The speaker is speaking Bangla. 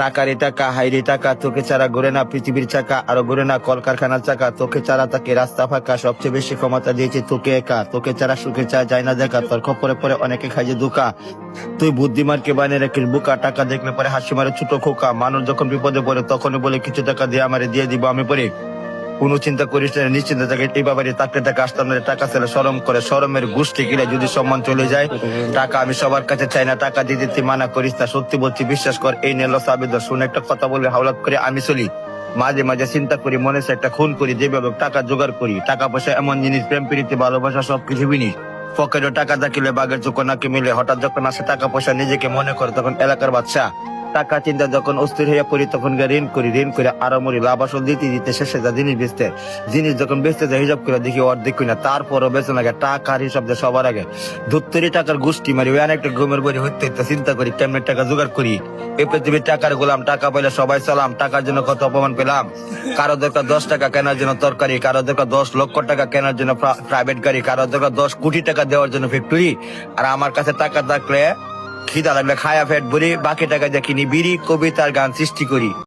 টাকারে টাকা, হাইরে টাকা, তোকে ছাড়া ঘুরে না পৃথিবীর চাকা, আরো ঘুরে না কলকারখানার চাকা, তোকে ছাড়া তাকে রাস্তা ফাঁকা, সবচেয়ে বেশি ক্ষমতা দিয়েছে তোকে একা, তোকে ছাড়া সুখে চা যায় না দেখা, তোর খপরে পরে অনেকে খাই যে দুকা, তুই বুদ্ধিমানকে বানিয়ে রাখিস বুকা, টাকা দেখলে পরে হাসি মারে ছোট খোকা, মানুষ যখন বিপদে পড়ে তখনই বলে কিছু টাকা দিয়ে আমারে দিয়ে দিব আমি পরে, কোনো চিন্তা করিস না, নিশ্চিন্তে থাকে এই ব্যাপারে থাকতে টাকা আসতাম না, টাকা ছেলে শরম করে, শরমের গোষ্ঠী গিলে যদি সম্মান চলে যায়, টাকা আমি সবার কাছে চাই না, টাকা দিয়ে দিতে মানা করিস না, সত্যি বলছি বিশ্বাস কর, এই নেল সাবিদ শুনে একটা কথা বলবে হাওলাত করে আমি চলি, মাঝে মাঝে চিন্তা করি মনে হচ্ছে একটা খুন করি, যেভাবে টাকা জোগাড় করি, টাকা পয়সা এমন জিনিস, প্রেম প্রীতি ভালোবাসা সবকিছু বিনি, পকেটে টাকা থাকিলে বাঘের চোখ নাকি মিলে, হঠাৎ যখন আসে টাকা পয়সা নিজেকে মনে করে তখন এলাকার বাদশা, টাকা চিন্তা যখন অস্থির হইয়া পড়ি তখন ঋণ করে আরো মরি, লাভ আসল দিতে দিতে শেষে যা জিনিস বেচতে, জিনিস যখন বেচতে যায় হিসাব করে দেখি অর্ধেক কিনা, তারপরও বেচে লাগে টাকার হিসাব দিয়ে সবার আগে ধুত্তরি টাকার গোষ্ঠী মারি, ওই অনেকটা ঘুমের বড়ি হইতে চিন্তা করি কেমন টাকা জোগাড় করি, এই পৃথিবীর টাকার গোলাম, টাকা পাইলে সবাই সালাম, টাকার জন্য কত অপমান পেলাম, কারো দরকার 10 টাকা কেনার জন্য তরকারি, কারো দরকার 10 লক্ষ টাকা কেনার জন্য প্রাইভেট গাড়ি, কারো দরকার 10 কোটি টাকা দেওয়ার জন্য ফ্যাক্টরি, আর আমার কাছে টাকা থাকলে খিদা লাগলে খায়া ফেট ভরি, বাকি টাকা দিয়ে কিনি বিড়ি, কবিতার গান সৃষ্টি করি।